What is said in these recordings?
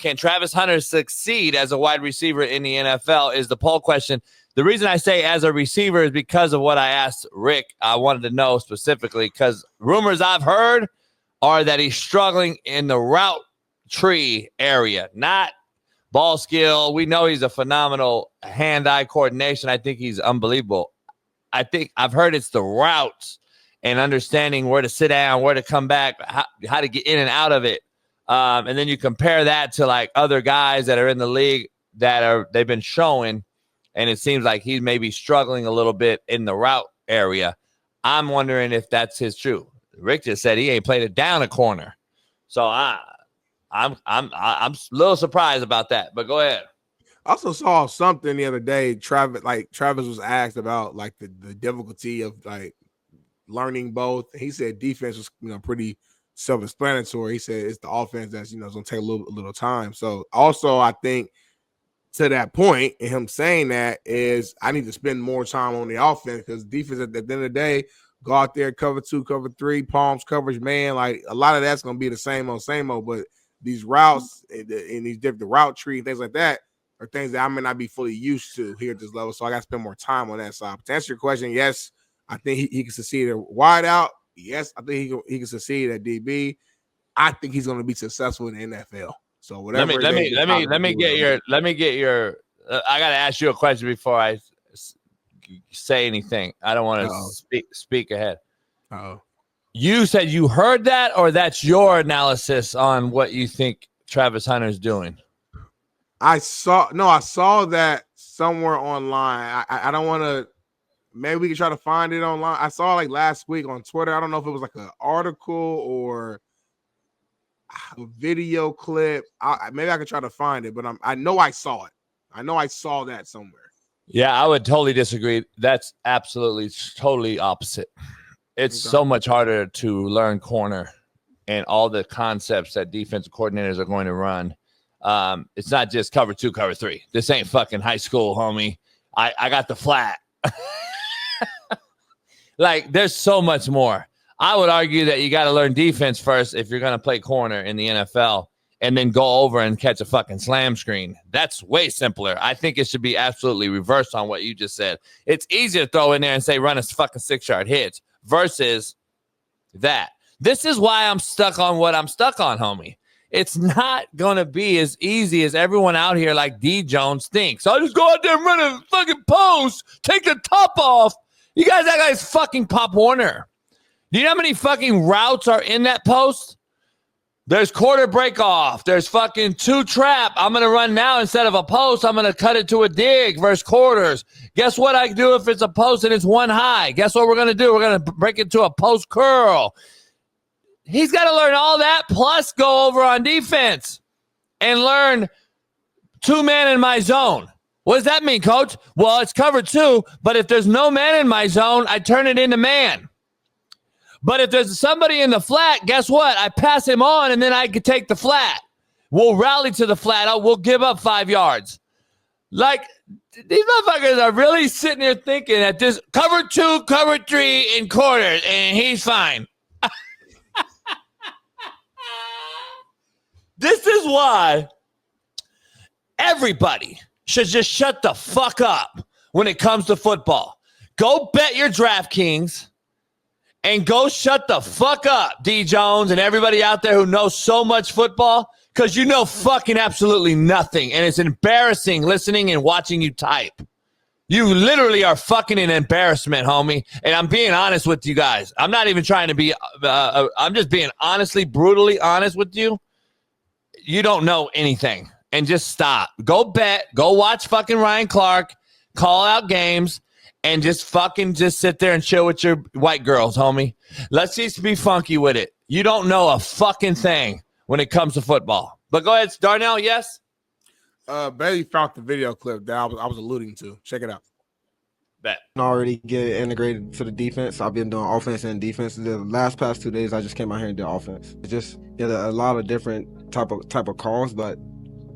Can Travis Hunter succeed as a wide receiver in the NFL is the poll question. The reason I say as a receiver is because of what I asked Rick. I wanted to know specifically because rumors I've heard are that he's struggling in the route tree area, not ball skill. We know he's a phenomenal hand-eye coordination. I think he's unbelievable. I think I've heard it's the routes and understanding where to sit down, where to come back, how to get in and out of it. And then you compare that to like other guys that are in the league they've been showing, and it seems like he's maybe struggling a little bit in the route area. I'm wondering if that's his true. Rick just said he ain't played it down a corner, so I'm a little surprised about that. But go ahead. I also saw something the other day. Travis was asked about like the difficulty of like learning both. He said defense was pretty self-explanatory. He said it's the offense that's it's gonna take a little time. So also I think to that point, and him saying that is I need to spend more time on the offense because defense at the end of the day, go out there, cover 2, cover 3, palms coverage, man. Like a lot of that's gonna be the same old, but these routes and these different route tree and things like that are things that I may not be fully used to here at this level. So I got to spend more time on that side. But to answer your question, yes, I think he can succeed at wide out. Yes, I think he can succeed at DB. I think he's going to be successful in the NFL. So whatever. Let me get your. I got to ask you a question before I say anything. I don't want to speak ahead. Oh. You said you heard that, or that's your analysis on what you think Travis Hunter's doing? I saw that somewhere online. I don't want to. Maybe we can try to find it online. I saw like last week on Twitter. I don't know if it was like an article or a video clip. Maybe I can try to find it, but I know I saw it. I know I saw that somewhere. Yeah, I would totally disagree. That's absolutely totally opposite. It's so much harder to learn corner and all the concepts that defensive coordinators are going to run. It's not just cover 2, cover 3. This ain't fucking high school, homie. I got the flat. Like, there's so much more. I would argue that you got to learn defense first if you're going to play corner in the NFL and then go over and catch a fucking slam screen. That's way simpler. I think it should be absolutely reversed on what you just said. It's easy to throw in there and say run a fucking 6-yard hitch versus that. This is why I'm stuck on what I'm stuck on, homie. It's not going to be as easy as everyone out here like D. Jones thinks. I'll just go out there and run a fucking post, take the top off. You guys act like it's fucking Pop Warner. Do you know how many fucking routes are in that post? There's quarter break off. There's fucking 2 trap. I'm going to run now instead of a post. I'm going to cut it to a dig versus quarters. Guess what I do if it's a post and it's 1 high? Guess what we're going to do? We're going to break it to a post curl. He's got to learn all that plus go over on defense and learn 2-man in my zone. What does that mean, coach? Well, it's cover 2, but if there's no man in my zone, I turn it into man. But if there's somebody in the flat, guess what? I pass him on, and then I can take the flat. We'll rally to the flat. We'll give up 5 yards. Like, these motherfuckers are really sitting here thinking that this cover 2, cover 3 in quarters, and he's fine. This is why everybody should just shut the fuck up when it comes to football. Go bet your DraftKings and go shut the fuck up, D. Jones, and everybody out there who knows so much football, because you know fucking absolutely nothing, and it's embarrassing listening and watching you type. You literally are fucking an embarrassment, homie, and I'm being honest with you guys. I'm not even trying to be I'm just being honestly, brutally honest with you. You don't know anything, and just stop. Go bet. Go watch fucking Ryan Clark call out games. And just sit there and chill with your white girls, homie. Let's just be funky with it. You don't know a fucking thing when it comes to football. But go ahead, Darnell, yes? Bailey found the video clip that I was alluding to. Check it out. Bet. Already get integrated to the defense. I've been doing offense and defense. The last past 2 days, I just came out here and did offense. It's just a lot of different type of calls, but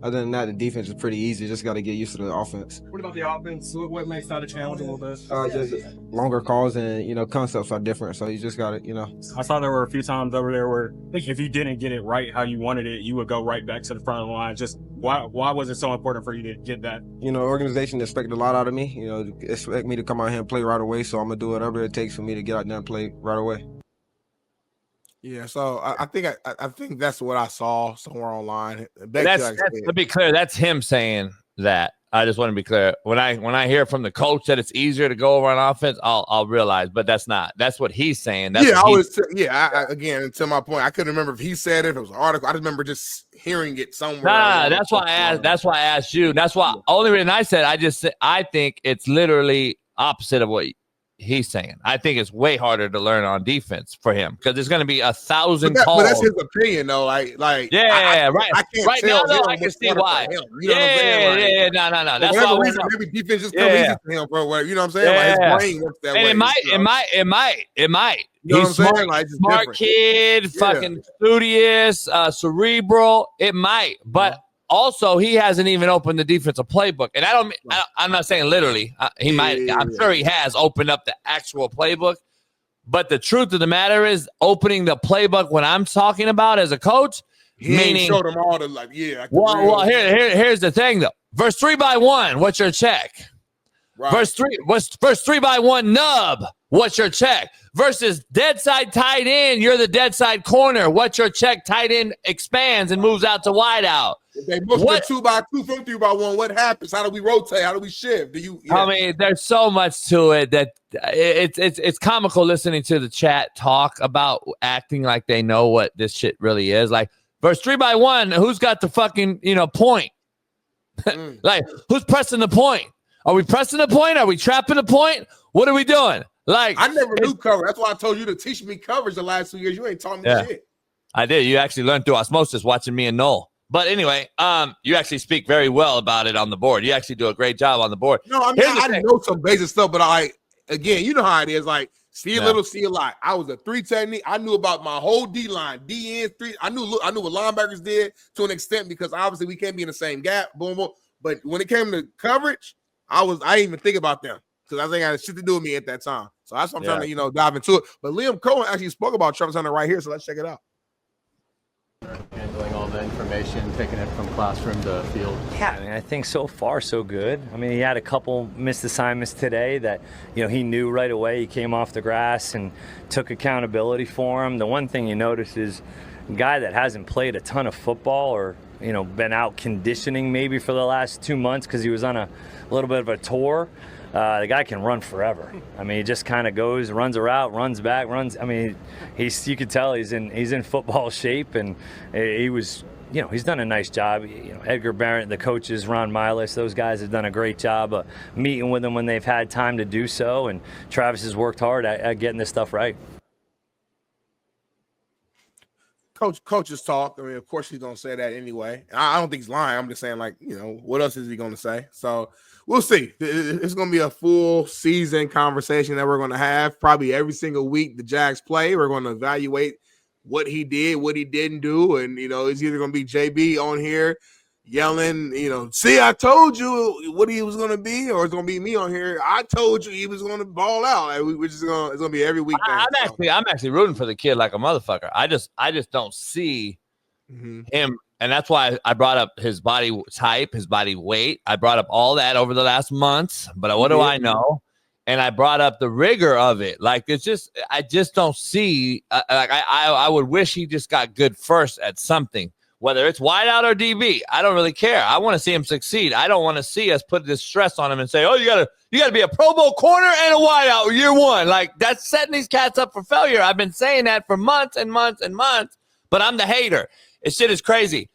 Other than that, the defense is pretty easy. Just got to get used to the offense. What about the offense? What makes that a challenge a little bit? Just longer calls and, concepts are different. So you just got to, I saw there were a few times over there where if you didn't get it right how you wanted it, you would go right back to the front of the line. Just why was it so important for you to get that? Organization expected a lot out of me. Expect me to come out here and play right away. So I'm going to do whatever it takes for me to get out there and play right away. Yeah, so I think that's what I saw somewhere online. To be clear, that's him saying that. I just want to be clear. When I hear from the coach that it's easier to go over on offense, I'll realize, but that's not. That's what he's saying. That's again, to my point, I couldn't remember if he said it, if it was an article. I just remember just hearing it somewhere. That's why I asked. That's why I asked you. That's why only reason I said I think it's literally opposite of what he's saying. I think it's way harder to learn on defense for him because there's going to be 1,000 calls. But that's his opinion, though. Right. I can't now, though, I can see why. No. That's why maybe defense just come easy for him, bro. You know what I'm saying? Yeah. Like his brain works that way. It might. You know He's smart, smart kid, fucking studious, cerebral. It might, but. Also, he hasn't even opened the defensive playbook, and I'm not saying literally. He might. I'm sure he has opened up the actual playbook. But the truth of the matter is, opening the playbook. What I'm talking about as a coach, meaning showed them all the here's the thing though. Verse 3x1. What's your check? Right. Verse 3x1 nub. What's your check? Versus dead side tight end. You're the dead side corner. What's your check? Tight end expands and moves out to wide out. If they move to 2x2 from 3x1, what happens? How do we rotate? How do we shift? I mean, there's so much to it that it's comical listening to the chat talk about acting like they know what this shit really is. Like verse 3x1, who's got the fucking point? Like who's pressing the point? Are we pressing the point? Are we trapping the point? What are we doing? Like I never knew cover. That's why I told you to teach me coverage the last 2 years. You ain't taught me shit. I did. You actually learned through osmosis watching me and Noel. But anyway, you actually speak very well about it on the board. You actually do a great job on the board. No, I mean, I know some basic stuff, but again, you know how it is. Like, see a little, see a lot. I was a 3 technique. I knew about my whole D line, D ends, 3. I knew what linebackers did to an extent because obviously we can't be in the same gap. Boom, boom. But when it came to coverage, I didn't even think about them because I think I had shit to do with me at that time. So that's what I'm trying to dive into it. But Liam Cohen actually spoke about Travis Hunter right here, so let's check it out. Handling all the information, taking it from classroom to field. Yeah, I mean, I think so far so good. I mean, he had a couple missed assignments today that, he knew right away. He came off the grass and took accountability for him. The one thing you notice is a guy that hasn't played a ton of football or, been out conditioning maybe for the last 2 months because he was on a little bit of a tour. The guy can run forever. I mean, he just kind of goes, runs a route, runs back, runs. I mean, you could tell he's in football shape, and he was, he's done a nice job. Edgar Barrett, the coaches, Ron Miles, those guys have done a great job of meeting with him when they've had time to do so, and Travis has worked hard at getting this stuff right. Coaches talk. I mean, of course he's gonna say that anyway. I don't think he's lying. I'm just saying, what else is he gonna say? So we'll see. It's gonna be a full season conversation that we're gonna have probably every single week the Jags play. We're gonna evaluate what he did, what he didn't do, and it's either gonna be JB on here yelling, see, I told you what he was gonna be, or it's gonna be me on here. I told you he was gonna ball out. It's gonna be every week. I'm actually rooting for the kid like a motherfucker. I just don't see him, and that's why I brought up his body type, his body weight. I brought up all that over the last months, but what do I know? And I brought up the rigor of it. Like I just don't see. I would wish he just got good first at something. Whether it's wide out or DB, I don't really care. I want to see him succeed. I don't want to see us put this stress on him and say, "Oh, you gotta be a Pro Bowl corner and a wide out year one." Like that's setting these cats up for failure. I've been saying that for months and months and months, but I'm the hater. This shit is crazy.